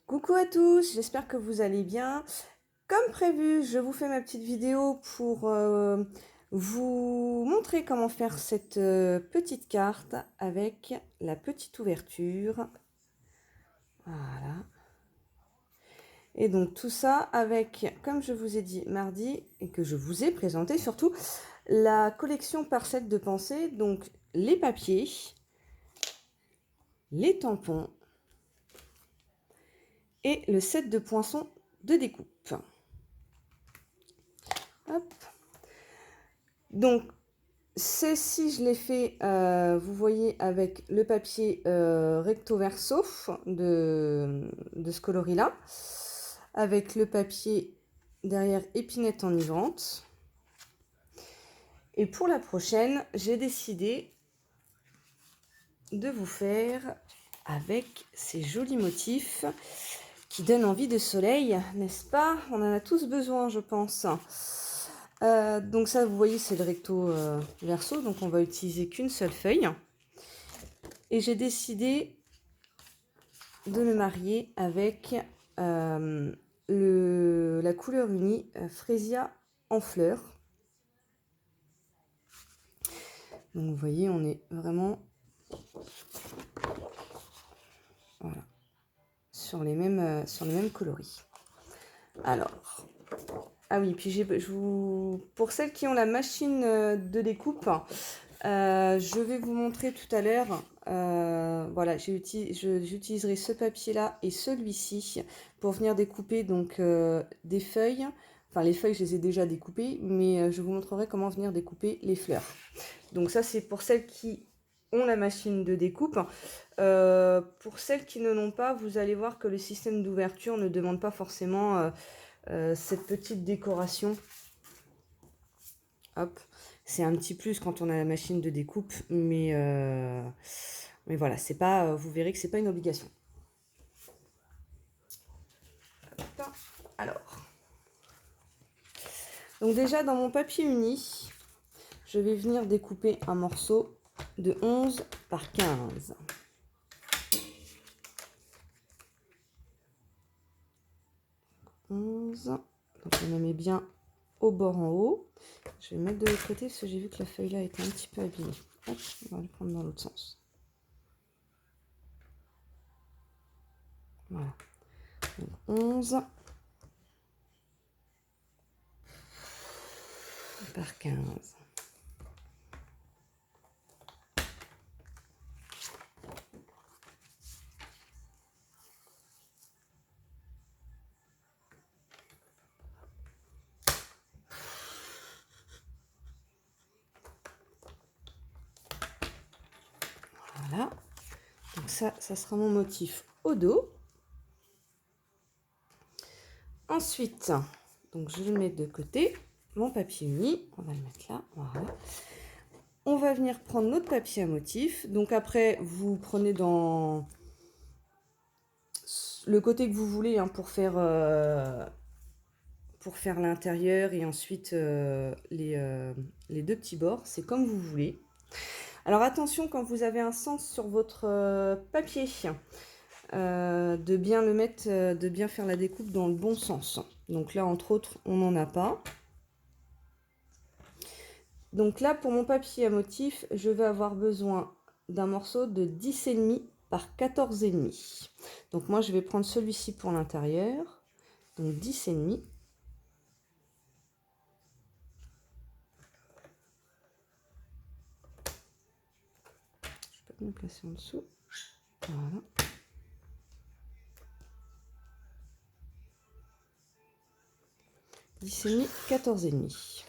Coucou à tous, j'espère que vous allez bien. Comme prévu, je vous fais ma petite vidéo pour vous montrer comment faire cette petite carte avec la petite ouverture. Voilà. Et donc tout ça avec, comme je vous ai dit mardi, et que je vous ai présenté surtout, la collection Parcelles de Pensée, donc les papiers, les tampons et le set de poinçons de découpe. Hop. Donc, ceci, je l'ai fait, vous voyez, avec le papier recto verso de ce coloris-là, avec le papier derrière épinette enivrante. Et pour la prochaine, j'ai décidé de vous faire avec ces jolis motifs qui donnent envie de soleil, n'est-ce pas? On en a tous besoin, je pense. Donc ça, vous voyez, c'est le recto verso, donc on va utiliser qu'une seule feuille. Et j'ai décidé de le marier avec la couleur unie Freesia en fleurs. Donc vous voyez, on est vraiment voilà, sur les mêmes coloris. Alors, ah oui, puis pour celles qui ont la machine de découpe, je vais vous montrer tout à l'heure. Voilà, j'utiliserai ce papier-là et celui-ci pour venir découper donc des feuilles. Enfin, les feuilles, je les ai déjà découpées, mais je vous montrerai comment venir découper les fleurs. Donc ça, c'est pour celles qui ont la machine de découpe. Pour celles qui ne l'ont pas, vous allez voir que le système d'ouverture ne demande pas forcément cette petite décoration. Hop, c'est un petit plus quand on a la machine de découpe, mais voilà, c'est pas, vous verrez que c'est pas une obligation. Hop, alors, donc déjà dans mon papier uni, je vais venir découper un morceau de 11 par 15. Donc on la met bien au bord en haut. Je vais mettre de l'autre côté parce que j'ai vu que la feuille là était un petit peu abîmée. Hop, on va le prendre dans l'autre sens. Voilà. Donc 11 par 15. Voilà. Donc ça sera mon motif au dos. Ensuite, donc je vais le mettre de côté. Mon papier uni, on va le mettre là. Voilà. On va venir prendre notre papier à motif. Donc après, vous prenez dans le côté que vous voulez hein, pour faire l'intérieur et ensuite les deux petits bords. C'est comme vous voulez. Alors attention, quand vous avez un sens sur votre papier, de bien le mettre, de bien faire la découpe dans le bon sens. Donc là, entre autres, on n'en a pas. Donc là, pour mon papier à motif, je vais avoir besoin d'un morceau de 10,5 par 14,5. Donc moi, je vais prendre celui-ci pour l'intérieur. Donc 10,5. Je peux me placer en dessous. Voilà. Dix-et-demi, 14,5.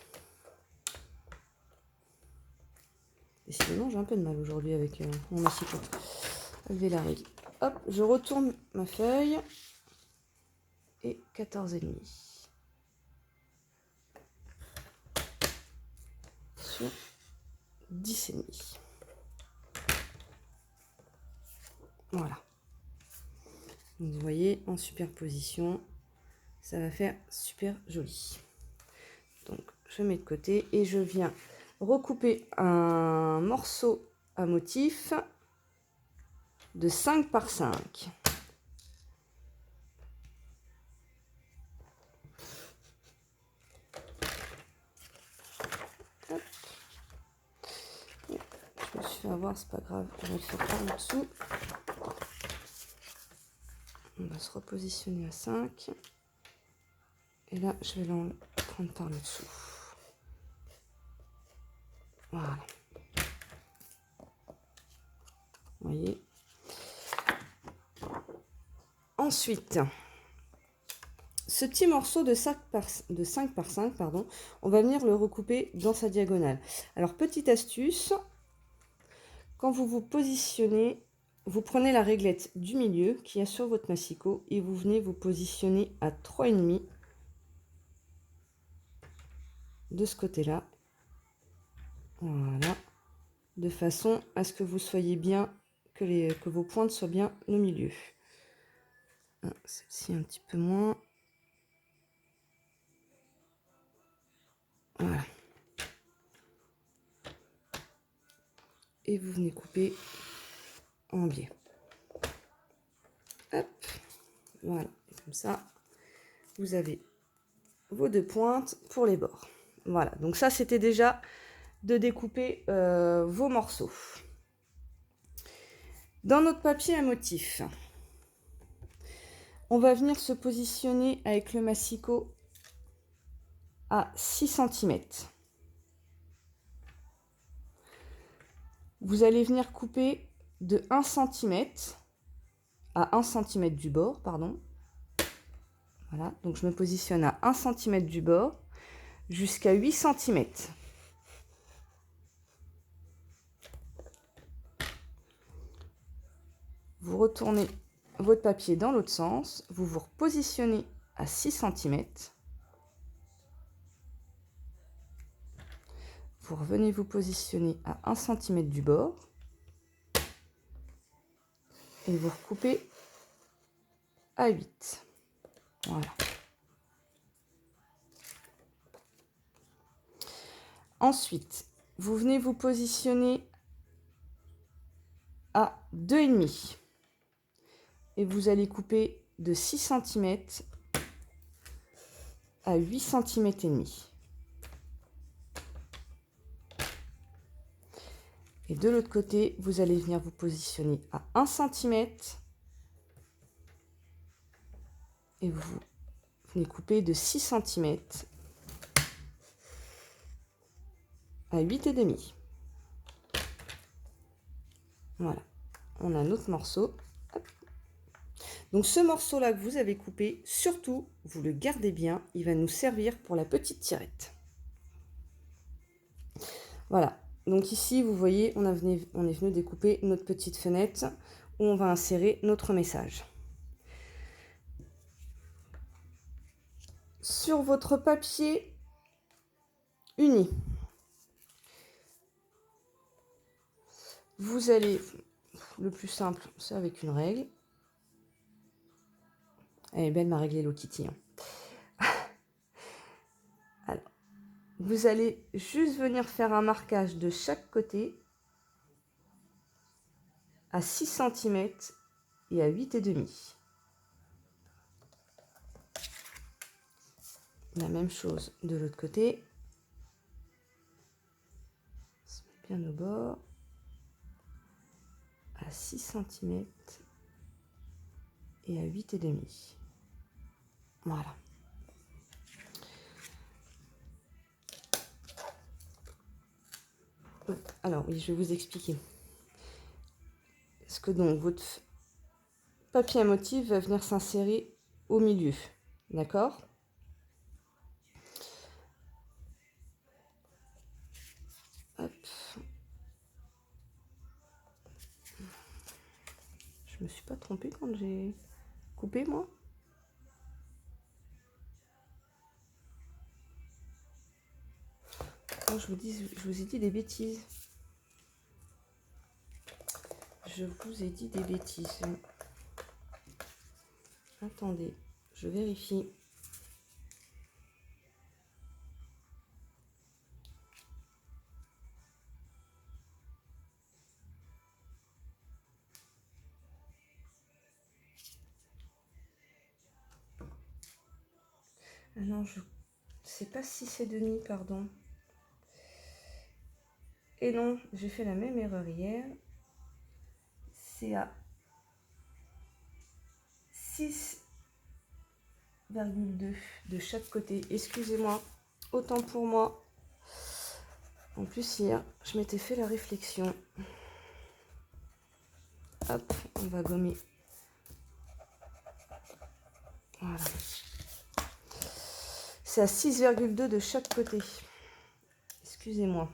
Décidément, j'ai un peu de mal aujourd'hui avec mon massicot. Lever la règle. Hop, je retourne ma feuille. Et 14,5. Sur 10,5. Voilà. Donc, vous voyez, en superposition, ça va faire super joli. Donc, je mets de côté et je viens recouper un morceau à motif de 5 par 5. fait avoir, c'est pas grave, on va le faire par le dessous. On va se repositionner à 5. Et là, je vais l'en prendre par le dessous. Voilà. Vous voyez. Ensuite, ce petit morceau de 5 par 5, pardon, on va venir le recouper dans sa diagonale. Alors, petite astuce, quand vous vous positionnez, vous prenez la réglette du milieu qui est sur votre massicot et vous venez vous positionner à 3,5 de ce côté-là. Voilà. De façon à ce que vous soyez bien, que vos pointes soient bien au milieu. Celle-ci un petit peu moins. Voilà. Et vous venez couper en biais. Hop. Voilà. Et comme ça, vous avez vos 2 pointes pour les bords. Voilà. Donc ça, c'était déjà de découper vos morceaux. Dans notre papier à motif, on va venir se positionner avec le massicot à 6 cm. Vous allez venir couper de 1 cm à 1 cm du bord, pardon. Voilà, donc je me positionne à 1 cm du bord jusqu'à 8 cm. Vous retournez votre papier dans l'autre sens, vous vous repositionnez à 6 cm. Vous revenez vous positionner à 1 cm du bord et vous recoupez à 8. Voilà. Ensuite, vous venez vous positionner à 2,5 et vous allez couper de 6 cm à 8 cm et demi. Et de l'autre côté, vous allez venir vous positionner à 1 cm et vous venez couper de 6 cm à 8,5. Voilà, on a notre morceau. Hop. Donc ce morceau-là que vous avez coupé, surtout, vous le gardez bien, il va nous servir pour la petite tirette. Voilà, donc ici, vous voyez, on est venu découper notre petite fenêtre où on va insérer notre message. Sur votre papier uni, vous allez, le plus simple, c'est avec une règle. Elle est belle ma règle Hello Kitty. Alors, vous allez juste venir faire un marquage de chaque côté à 6 cm et à 8,5. La même chose de l'autre côté. On se met bien au bord. À 6 cm et à 8,5. Voilà. Alors oui, je vais vous expliquer. Parce que donc votre papier à motif va venir s'insérer au milieu. D'accord ? Hop. Je me suis pas trompée quand j'ai coupé moi ? Oh, je vous ai dit des bêtises. Je vous ai dit des bêtises. Attendez, je vérifie. Ah non, je sais pas si c'est Denis, pardon. Et non, j'ai fait la même erreur hier. C'est à 6,2 de chaque côté. Excusez-moi, autant pour moi. En plus, hier, je m'étais fait la réflexion. Hop, on va gommer. Voilà. C'est à 6,2 de chaque côté. Excusez-moi.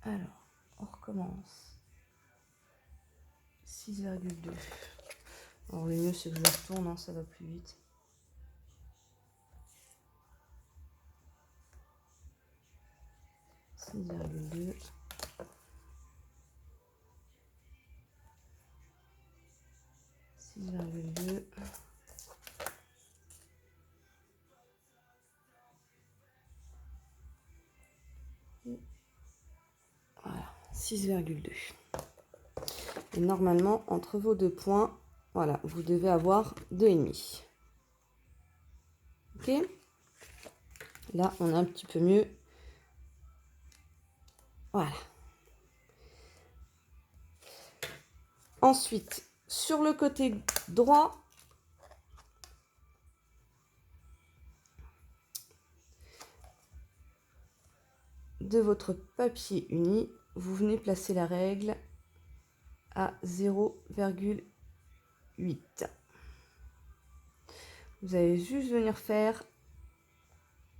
Alors, on recommence. 6,2. Alors, le mieux, c'est que je retourne, hein, ça va plus vite. « 6,2 » 6,2 voilà, 6,2. Et normalement, entre vos deux points, voilà, vous devez avoir 2,5. Ok? Là, on a un petit peu mieux. Voilà. Ensuite, sur le côté droit, de votre papier uni, vous venez placer la règle à 0,8. Vous allez juste venir faire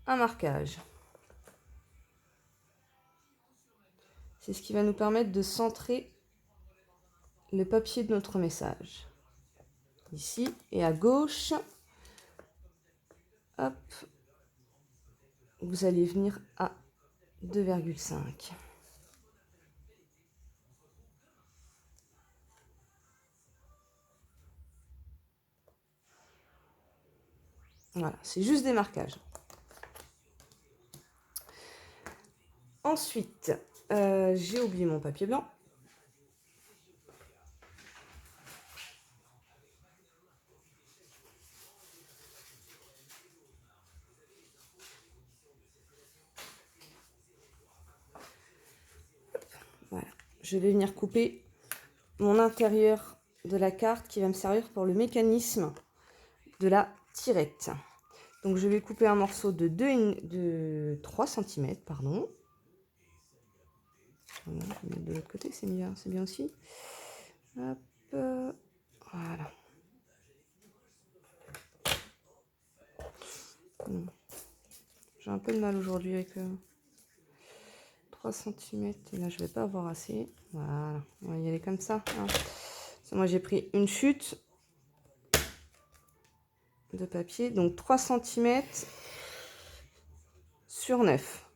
un marquage. C'est ce qui va nous permettre de centrer le papier de notre message. Ici et à gauche, hop, vous allez venir à 2,5. Voilà, c'est juste des marquages. Ensuite, j'ai oublié mon papier blanc. Voilà, je vais venir couper mon intérieur de la carte qui va me servir pour le mécanisme de la tirette. Donc je vais couper un morceau de 3 cm, pardon. Voilà, je vais mettre de l'autre côté, c'est bien aussi. Hop, voilà. J'ai un peu de mal aujourd'hui avec 3 cm. Et là, je vais pas avoir assez. Voilà, on va y aller comme ça. Hein. Moi, j'ai pris une chute de papier, donc 3 cm sur 9.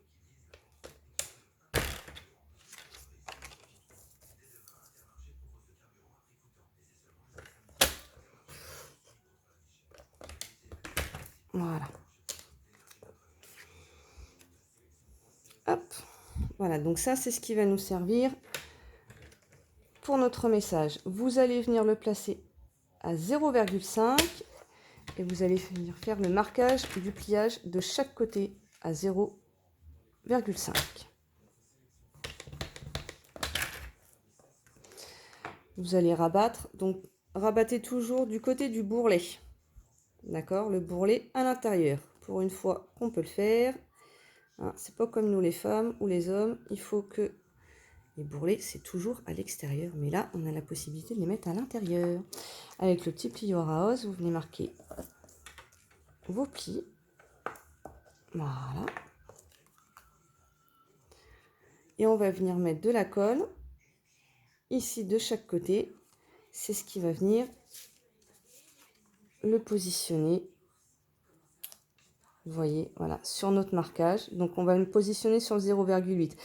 Voilà. Hop. Voilà, donc ça, c'est ce qui va nous servir pour notre message. Vous allez venir le placer à 0,5 et vous allez venir faire le marquage du pliage de chaque côté à 0,5. Vous allez rabattre, donc rabattez toujours du côté du bourrelet. D'accord, le bourrelet à l'intérieur. Pour une fois qu'on peut le faire, hein, c'est pas comme nous les femmes ou les hommes, il faut que les bourrelets c'est toujours à l'extérieur, mais là on a la possibilité de les mettre à l'intérieur. Avec le petit plieur à os, vous venez marquer vos plis. Voilà. Et on va venir mettre de la colle ici de chaque côté. C'est ce qui va venir le positionner. Vous voyez, voilà, sur notre marquage. Donc on va le positionner sur le 0,8.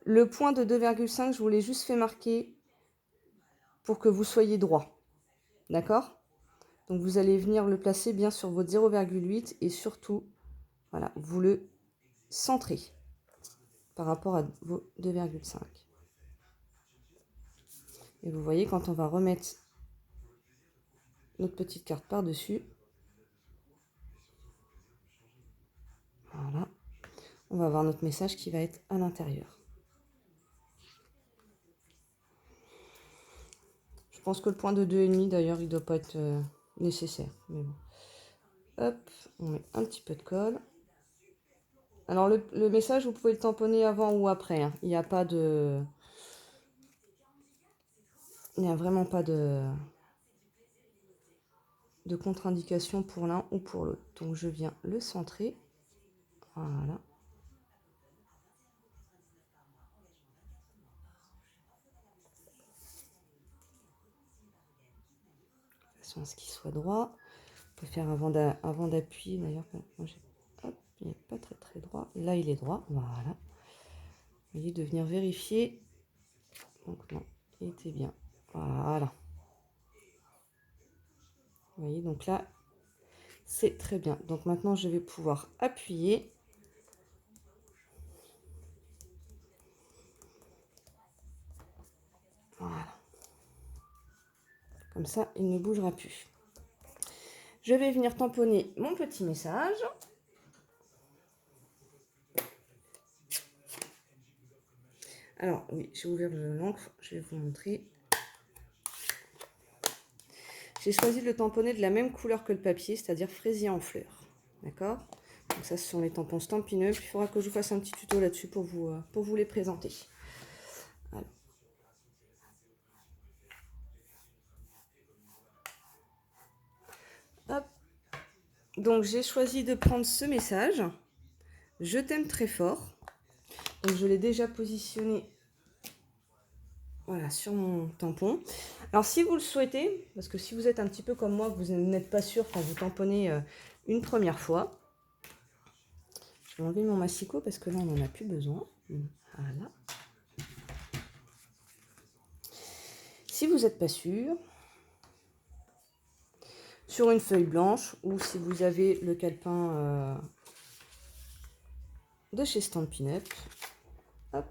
Le point de 2,5, je vous l'ai juste fait marquer pour que vous soyez droit. D'accord? Donc vous allez venir le placer bien sur votre 0,8 et surtout, voilà, vous le centrez par rapport à vos 2,5. Et vous voyez, quand on va remettre notre petite carte par-dessus, voilà, on va avoir notre message qui va être à l'intérieur. Je pense que le point de 2,5 d'ailleurs, il ne doit pas être nécessaire. Mais bon. Hop, on met un petit peu de colle. Alors le message, vous pouvez le tamponner avant ou après. Hein. Il n'y a pas de... Il n'y a vraiment pas de contre-indication pour l'un ou pour l'autre. Donc je viens le centrer. Voilà. De façon à ce qu'il soit droit. On peut faire avant d'appuyer d'ailleurs. Il n'est pas très très droit. Là il est droit. Voilà. Vous voyez, de venir vérifier. Donc non, il était bien. Voilà. Vous voyez, donc là, c'est très bien. Donc maintenant, je vais pouvoir appuyer. Voilà. Comme ça, il ne bougera plus. Je vais venir tamponner mon petit message. Alors, oui, j'ai ouvert l'encre. Je vais vous montrer. J'ai choisi de le tamponner de la même couleur que le papier, c'est-à-dire fraisier en fleurs. D'accord? Donc ça, ce sont les tampons Stampin' Up. Il faudra que je vous fasse un petit tuto là-dessus pour vous les présenter. Alors. Hop. Donc, j'ai choisi de prendre ce message. Je t'aime très fort. Donc, je l'ai déjà positionné voilà, sur mon tampon. Alors, si vous le souhaitez, parce que si vous êtes un petit peu comme moi, vous n'êtes pas sûr quand vous tamponnez une première fois, je vais enlever mon massicot parce que là, on n'en a plus besoin. Voilà. Si vous n'êtes pas sûr, sur une feuille blanche ou si vous avez le calepin de chez Stampin' Up, hop,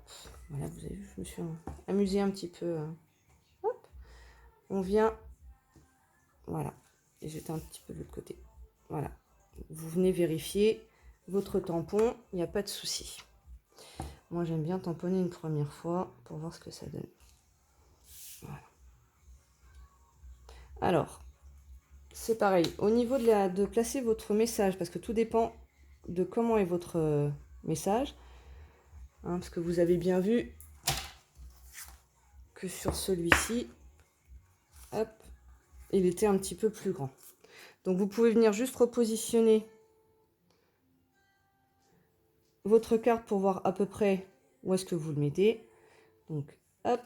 voilà, vous avez vu, je me suis amusée un petit peu. Hop, on vient, voilà, et j'étais un petit peu de l'autre côté. Voilà, vous venez vérifier votre tampon, il n'y a pas de souci. Moi, j'aime bien tamponner une première fois pour voir ce que ça donne. Voilà. Alors, c'est pareil, au niveau de placer votre message, parce que tout dépend de comment est votre message, hein, parce que vous avez bien vu que sur celui-ci, hop, il était un petit peu plus grand. Donc vous pouvez venir juste repositionner votre carte pour voir à peu près où est-ce que vous le mettez. Donc hop,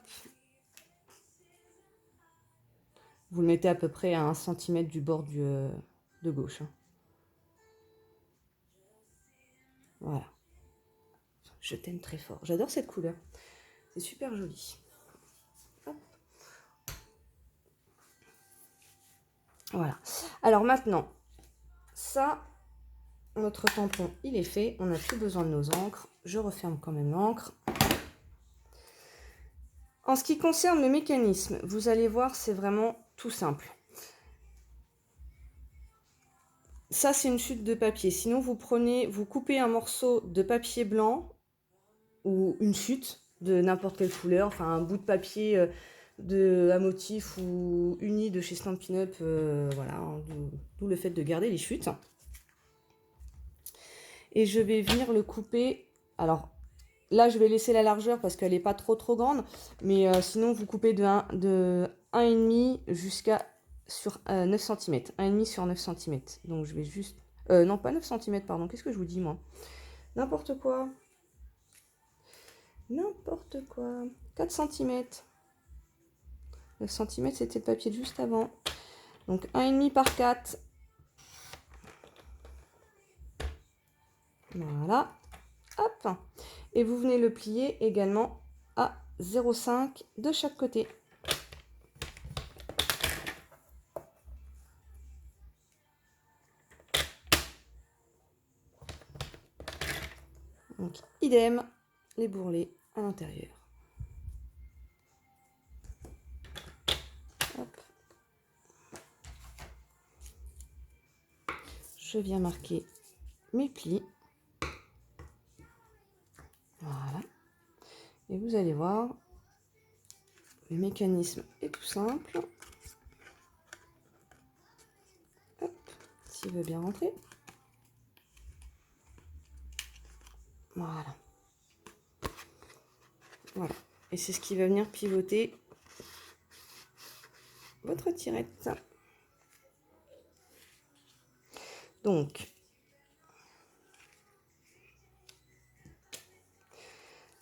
vous le mettez à peu près à 1 cm du bord de gauche. Hein. Voilà. Je t'aime très fort. J'adore cette couleur. C'est super joli. Hop. Voilà. Alors maintenant, ça, notre tampon, il est fait. On n'a plus besoin de nos encres. Je referme quand même l'encre. En ce qui concerne le mécanisme, vous allez voir, c'est vraiment tout simple. Ça, c'est une chute de papier. Sinon, vous coupez un morceau de papier blanc ou une chute de n'importe quelle couleur, enfin un bout de papier à motif ou uni de chez Stampin' Up, voilà, hein, d'où le fait de garder les chutes. Et je vais venir le couper. Alors là, je vais laisser la largeur parce qu'elle n'est pas trop grande, mais sinon, vous coupez de 1,5 jusqu'à sur 9 cm. 1,5 sur 9 cm. Donc je vais juste... non, pas 9 cm, pardon. Qu'est-ce que je vous dis, moi? N'importe quoi. N'importe quoi. 4 cm. 9 cm, c'était le papier de juste avant. Donc 1,5 par 4. Voilà. Hop. Et vous venez le plier également à 0,5 de chaque côté. Donc idem, les bourrelets à l'intérieur. Je viens marquer mes plis. allez voir, le mécanisme est tout simple. Hop, s'il veut bien rentrer. Voilà. Voilà. Et c'est ce qui va venir pivoter votre tirette. Donc,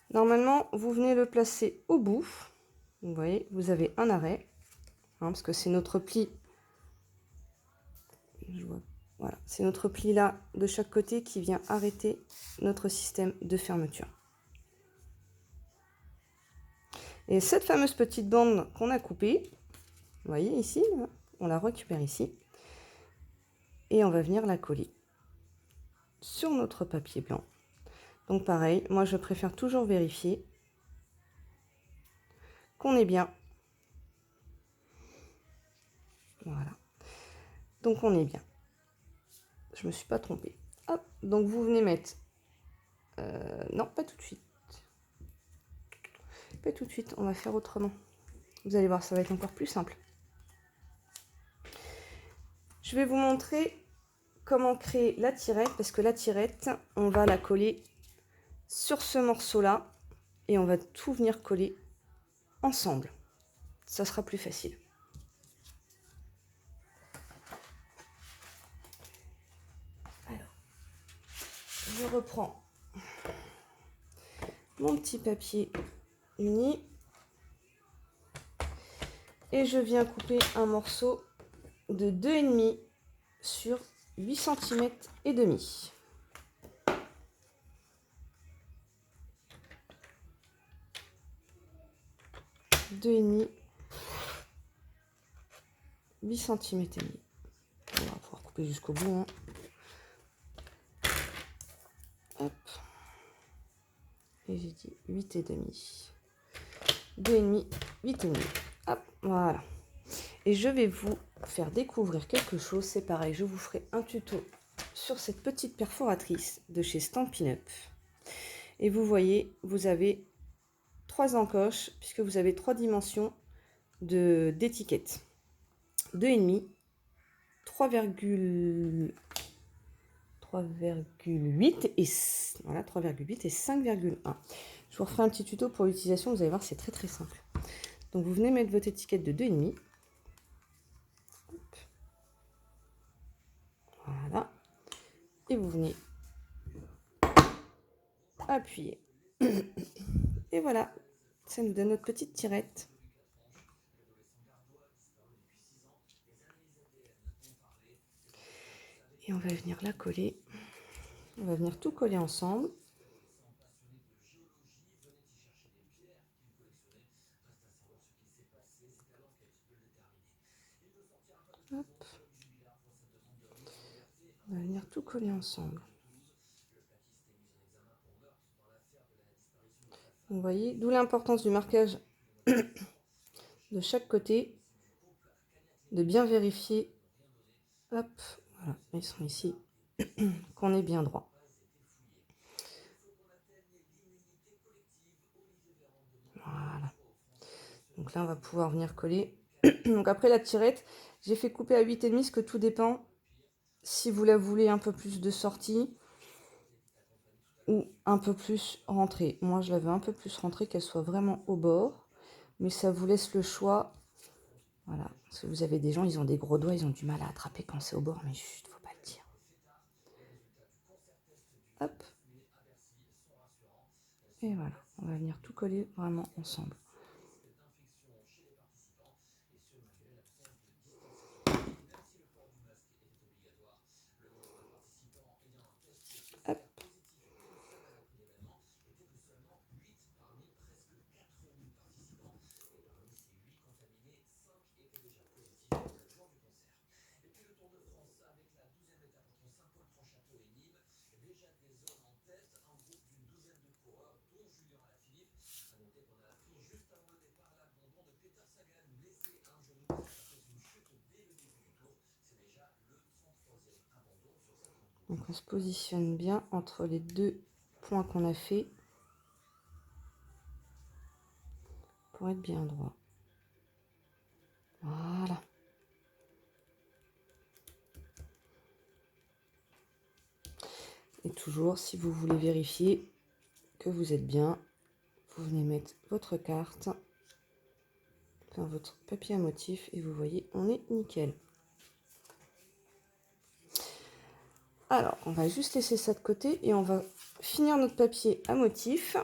normalement, vous venez le placer au bout. Vous voyez, vous avez un arrêt, hein, parce que c'est notre pli. Voilà, c'est notre pli là de chaque côté qui vient arrêter notre système de fermeture. Et cette fameuse petite bande qu'on a coupée, vous voyez ici, là, on la récupère ici. Et on va venir la coller sur notre papier blanc. Donc pareil, moi je préfère toujours vérifier qu'on est bien. Voilà. Donc on est bien. Je me suis pas trompée. Hop, donc vous venez mettre... non, pas tout de suite. Pas tout de suite, on va faire autrement. Vous allez voir, ça va être encore plus simple. Je vais vous montrer comment créer la tirette, parce que la tirette, on va la coller sur ce morceau-là et on va tout venir coller ensemble. Ça sera plus facile. Alors, je reprends mon petit papier uni et je viens couper un morceau de 2,5 sur 8 cm et demi. Deux et demi, 8 cm et demi. On va pouvoir couper jusqu'au bout. Hein. Hop. Et j'ai dit 8 et demi. 2,5, 8 et demi. Hop, voilà. Et je vais vous faire découvrir quelque chose. C'est pareil, je vous ferai un tuto sur cette petite perforatrice de chez Stampin' Up. Et vous voyez, vous avez 3 encoches, puisque vous avez 3 dimensions d'étiquette. 2,5, 3,8 et voilà, 3,8 et 5,1. Je vous referai un petit tuto pour l'utilisation, vous allez voir, c'est très très simple. Donc vous venez mettre votre étiquette de 2,5. Voilà. Et vous venez appuyer. Et voilà, ça nous donne notre petite tirette. Et on va venir la coller. On va venir tout coller ensemble. Hop. On va venir tout coller ensemble. Vous voyez, d'où l'importance du marquage de chaque côté, de bien vérifier, hop, voilà, ils sont ici, qu'on est bien droit. Voilà. Donc là, on va pouvoir venir coller. Donc après la tirette, j'ai fait couper à 8,5, parce que tout dépend si vous la voulez un peu plus de sortie ou un peu plus rentrée. Moi, je la veux un peu plus rentrée, qu'elle soit vraiment au bord, mais ça vous laisse le choix. Voilà, parce que vous avez des gens, ils ont des gros doigts, ils ont du mal à attraper quand c'est au bord, mais juste, faut pas le dire. Hop. Et voilà, on va venir tout coller vraiment ensemble. Hop. Donc on se positionne bien entre les deux points qu'on a fait. pour être bien droit. Voilà. Et toujours, si vous voulez vérifier que vous êtes bien, vous venez mettre votre carte, enfin votre papier à motif, et vous voyez, on est nickel. Alors, on va juste laisser ça de côté et on va finir notre papier à motif.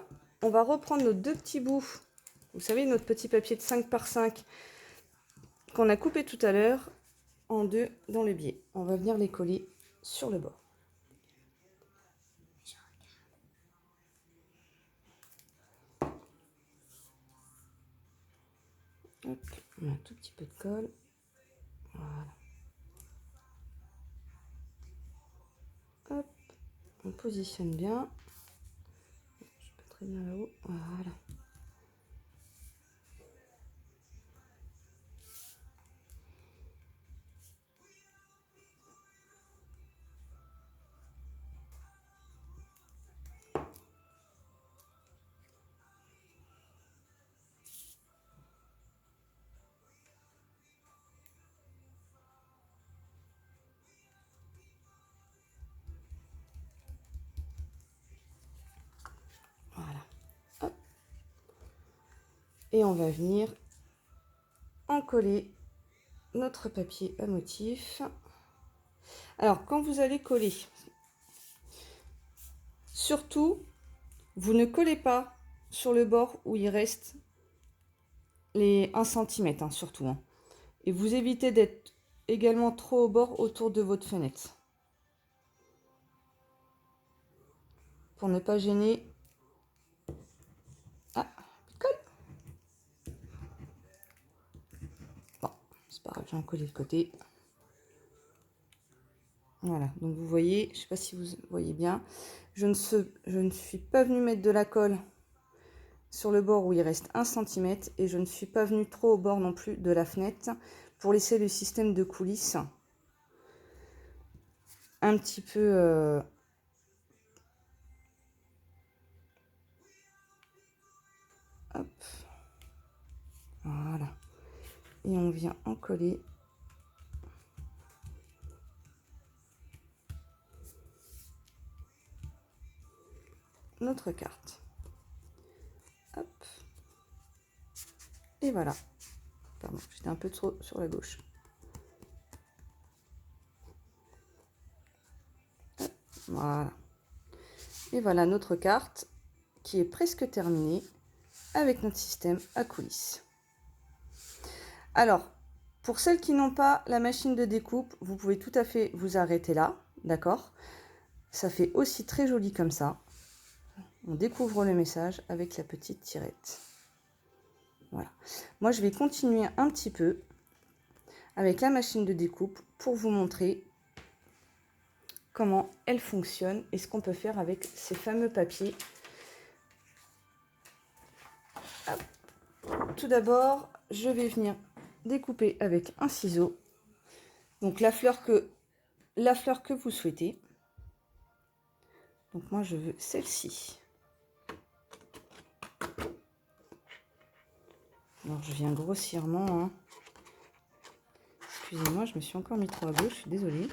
On va reprendre nos deux petits bouts, vous savez, notre petit papier de 5 par 5 qu'on a coupé tout à l'heure en deux dans le biais. On va venir les coller sur le bord. Hop, on met un tout petit peu de colle. Voilà. Hop, on positionne bien. Je suis pas très bien là-haut. Voilà. Voilà. Hop. Et on va venir en coller notre papier à motif. Alors, quand vous allez coller, surtout, vous ne collez pas sur le bord où il reste les 1 cm, hein, surtout. Hein. Et vous évitez d'être également trop au bord autour de votre fenêtre. Pour ne pas gêner. Ah, colle. Bon, c'est pas grave, j'ai un collé de côté. Voilà, donc vous voyez, je ne sais pas si vous voyez bien, je ne suis pas venue mettre de la colle sur le bord où il reste 1 cm et je ne suis pas venue trop au bord non plus de la fenêtre pour laisser le système de coulisses un petit peu hop, voilà, et on vient en coller notre carte. Hop. Et voilà. Pardon, j'étais un peu trop sur la gauche. Hop, voilà. Et voilà notre carte qui est presque terminée avec notre système à coulisses. Alors, pour celles qui n'ont pas la machine de découpe, vous pouvez tout à fait vous arrêter là, d'accord? Ça fait aussi très joli comme ça. On découvre le message avec la petite tirette. Voilà. Moi, je vais continuer un petit peu avec la machine de découpe pour vous montrer comment elle fonctionne et ce qu'on peut faire avec ces fameux papiers. Hop. Tout d'abord, je vais venir découper avec un ciseau. Donc la fleur que vous souhaitez. Donc moi, je veux celle-ci. Alors, je viens grossièrement. Hein. Excusez-moi, je me suis encore mis trop à gauche, je suis désolée.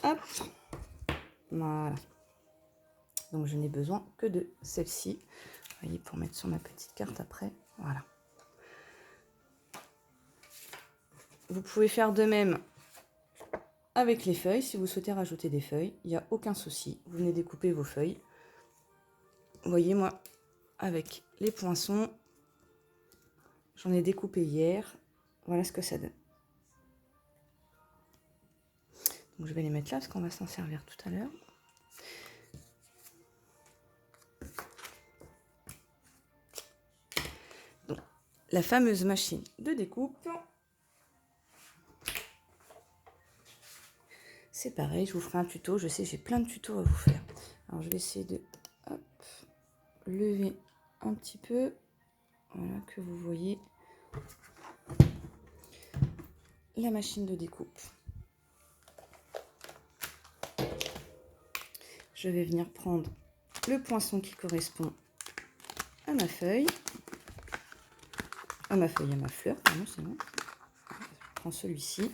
Hop. Voilà. Donc, je n'ai besoin que de celle-ci. Vous voyez, pour mettre sur ma petite carte après. Voilà. Vous pouvez faire de même avec les feuilles. Si vous souhaitez rajouter des feuilles, il n'y a aucun souci. Vous venez découper vos feuilles. Vous voyez, moi, avec les poinçons, j'en ai découpé hier. Voilà ce que ça donne. Donc, je vais les mettre là parce qu'on va s'en servir tout à l'heure. Donc, la fameuse machine de découpe. C'est pareil, je vous ferai un tuto. Je sais, j'ai plein de tutos à vous faire. Alors, je vais essayer de hop, lever un petit peu. Voilà, que vous voyez la machine de découpe. Je vais venir prendre le poinçon qui correspond à ma feuille. à ma feuille, à ma fleur, pardon, c'est bon. Je prends celui-ci.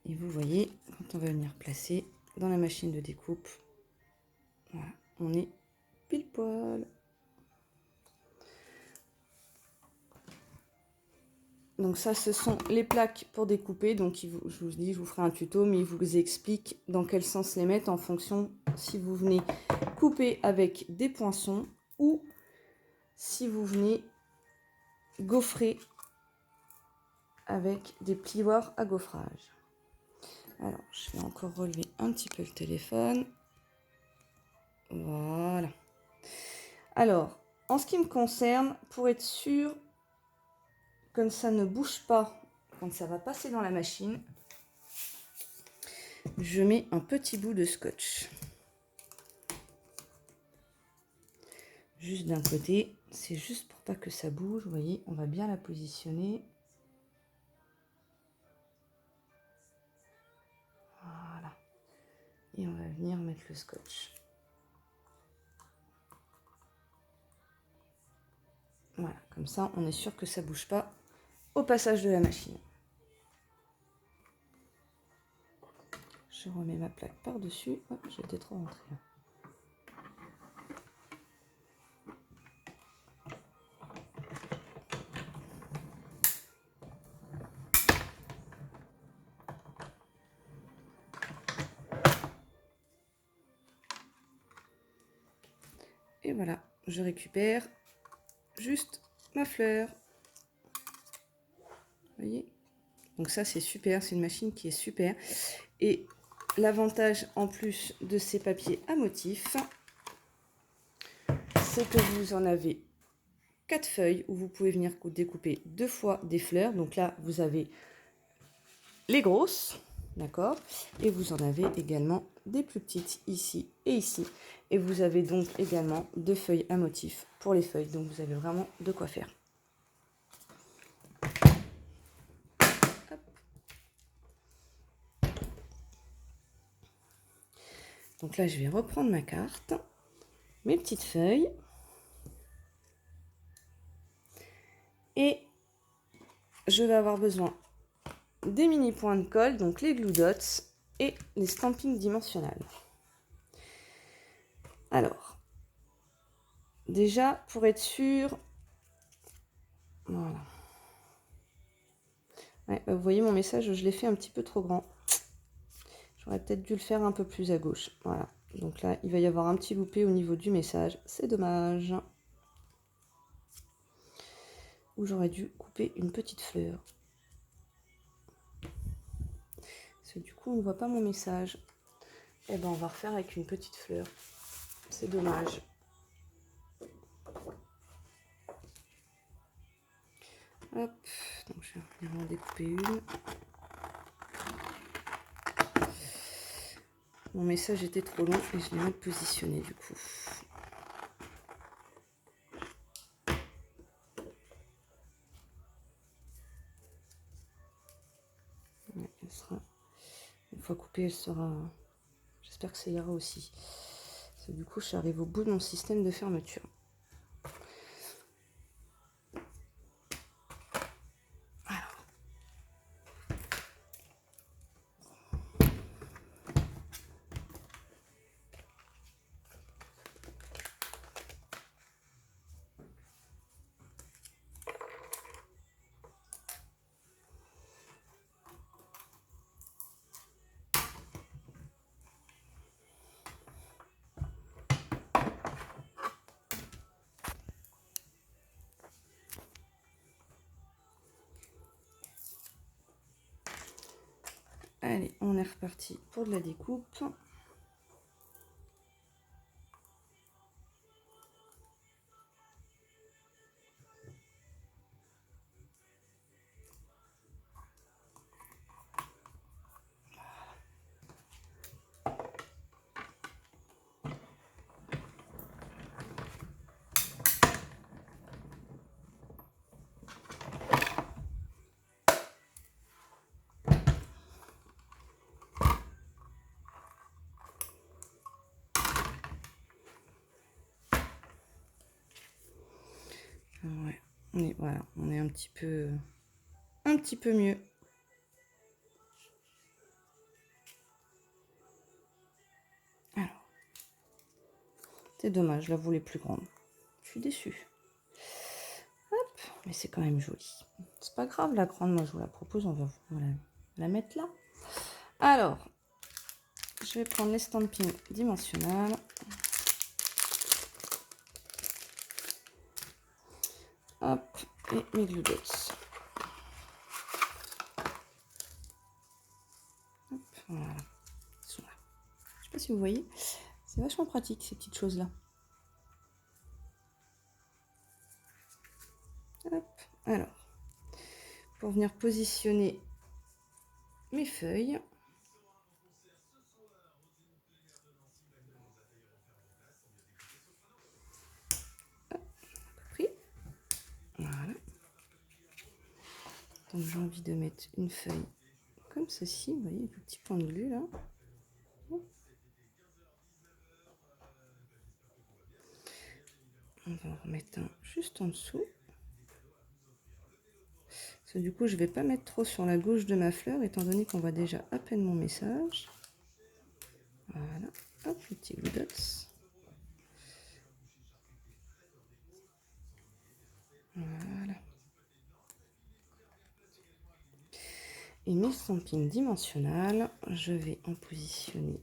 Et vous voyez, quand on va venir placer dans la machine de découpe, voilà, on est pile poil. Donc ça, ce sont les plaques pour découper. Donc je vous dis, je vous ferai un tuto, mais il vous explique dans quel sens les mettre en fonction si vous venez couper avec des poinçons ou si vous venez gaufrer avec des plioirs à gaufrage. Alors, je vais encore relever un petit peu le téléphone. Voilà. Alors, en ce qui me concerne, pour être sûr que ça ne bouge pas quand ça va passer dans la machine, je mets un petit bout de scotch. Juste d'un côté, c'est juste pour pas que ça bouge. Vous voyez, on va bien la positionner. Voilà. Et on va venir mettre le scotch. Voilà, comme ça, on est sûr que ça bouge pas au passage de la machine. Je remets ma plaque par-dessus. Oh, j'étais trop rentrée. Et voilà, je récupère juste ma fleur. Vous voyez? Donc ça, c'est super. C'est une machine qui est super. Et l'avantage, en plus de ces papiers à motifs, c'est que vous en avez 4 feuilles où vous pouvez venir découper 2 fois des fleurs. Donc là, vous avez les grosses, d'accord? Et vous en avez également des plus petites ici et ici. Et vous avez donc également 2 feuilles à motifs pour les feuilles. Donc vous avez vraiment de quoi faire. Hop. Donc là, je vais reprendre ma carte, mes petites feuilles. Et je vais avoir besoin des mini points de colle, donc les glue dots et les stampings dimensionnels. Alors, déjà, pour être sûr, voilà. Ouais, vous voyez mon message, je l'ai fait un petit peu trop grand. J'aurais peut-être dû le faire un peu plus à gauche. Voilà. Donc là, il va y avoir un petit loupé au niveau du message. C'est dommage. Ou j'aurais dû couper une petite fleur. Parce que du coup, on ne voit pas mon message. Eh ben, on va refaire avec une petite fleur. C'est dommage. Hop. Donc, je vais venir en découper une. Mon message était trop long et je l'ai mal positionné du coup. Ouais, elle sera, une fois coupée, elle sera... J'espère que ça ira aussi. Parce que du coup, j'arrive au bout de mon système de fermeture. Allez, on est reparti pour de la découpe. Voilà, on est un petit peu mieux. Alors, c'est dommage, je la voulais plus grande. Je suis déçue. Hop, mais c'est quand même joli. C'est pas grave, la grande, moi je vous la propose, on va la mettre là. Alors, je vais prendre l'estamping dimensionnel. Hop, et mes glue dots. Hop, voilà. Ils sont là. Je sais pas si vous voyez, c'est vachement pratique ces petites choses-là. Hop, alors, pour venir positionner mes feuilles. Voilà. Donc j'ai envie de mettre une feuille comme ceci, vous voyez, avec le petit point de glue là. On va en remettre un juste en dessous. Parce que du coup, je ne vais pas mettre trop sur la gauche de ma fleur, étant donné qu'on voit déjà à peine mon message. Voilà, hop, les petits glue dots. Voilà. Et mes stampings dimensionnels, je vais en positionner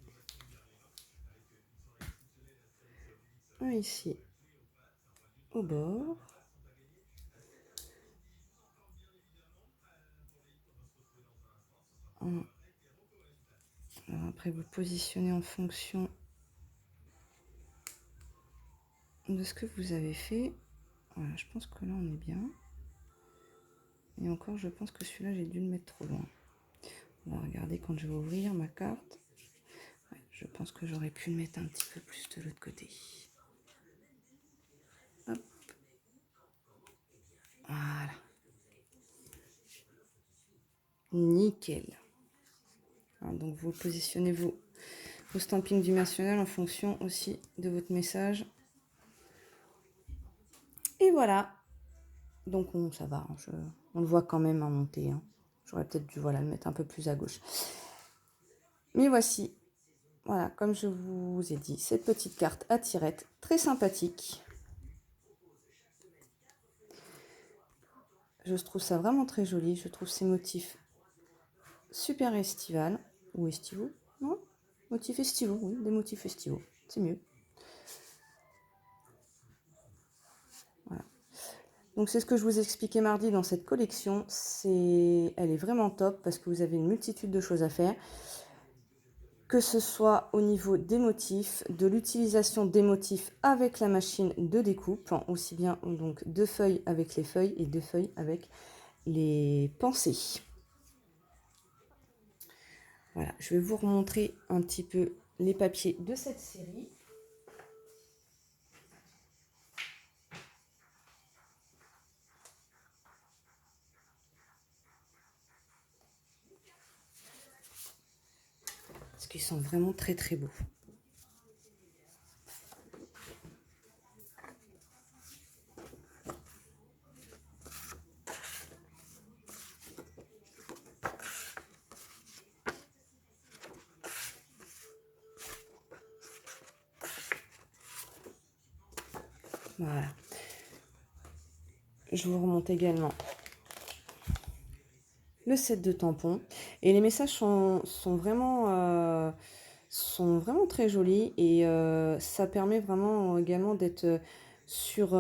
un ici au bord. Alors après, vous positionnez en fonction de ce que vous avez fait. Voilà, je pense que là, on est bien. Et encore, je pense que celui-là, j'ai dû le mettre trop loin. On va regarder quand je vais ouvrir ma carte. Ouais, je pense que j'aurais pu le mettre un petit peu plus de l'autre côté. Hop. Voilà. Nickel. Alors, donc, vous positionnez vos stampings dimensionnels en fonction aussi de votre message. Et voilà. Donc, ça va. Hein, on le voit quand même en montée. Hein. J'aurais peut-être dû le mettre un peu plus à gauche. Mais voici. Voilà, comme je vous ai dit, cette petite carte à tirette, très sympathique. Je trouve ça vraiment très joli. Je trouve ces motifs super estival. Ou estivaux. Non, motifs estivaux, oui, des motifs estivaux. C'est mieux. Voilà. Donc c'est ce que je vous expliquais mardi dans cette collection. Elle est vraiment top parce que vous avez une multitude de choses à faire. Que ce soit au niveau des motifs, de l'utilisation des motifs avec la machine de découpe, aussi bien donc 2 feuilles avec les feuilles et 2 feuilles avec les pensées. Voilà, je vais vous remontrer un petit peu les papiers de cette série. Parce qu'ils sont vraiment très très beaux. Voilà. Je vous remonte également le set de tampons. Et les messages sont vraiment très jolis. Et ça permet vraiment également d'être sur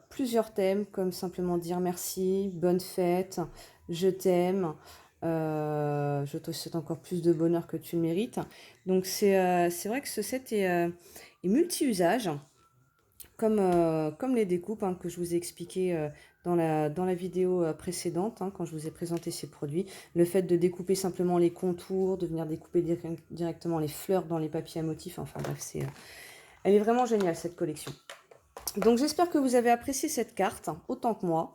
plusieurs thèmes, comme simplement dire merci, bonne fête, je t'aime, je te souhaite encore plus de bonheur que tu le mérites. Donc c'est vrai que ce set est multi-usage. Comme les découpes hein, que je vous ai expliqué dans la vidéo précédente, hein, quand je vous ai présenté ces produits. Le fait de découper simplement les contours, de venir découper directement les fleurs dans les papiers à motifs. Enfin bref, elle est vraiment géniale cette collection. Donc j'espère que vous avez apprécié cette carte, autant que moi.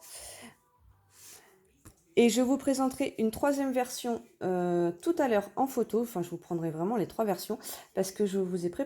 Et je vous présenterai une 3e version tout à l'heure en photo. Enfin, je vous prendrai vraiment les 3 versions parce que je vous ai préparé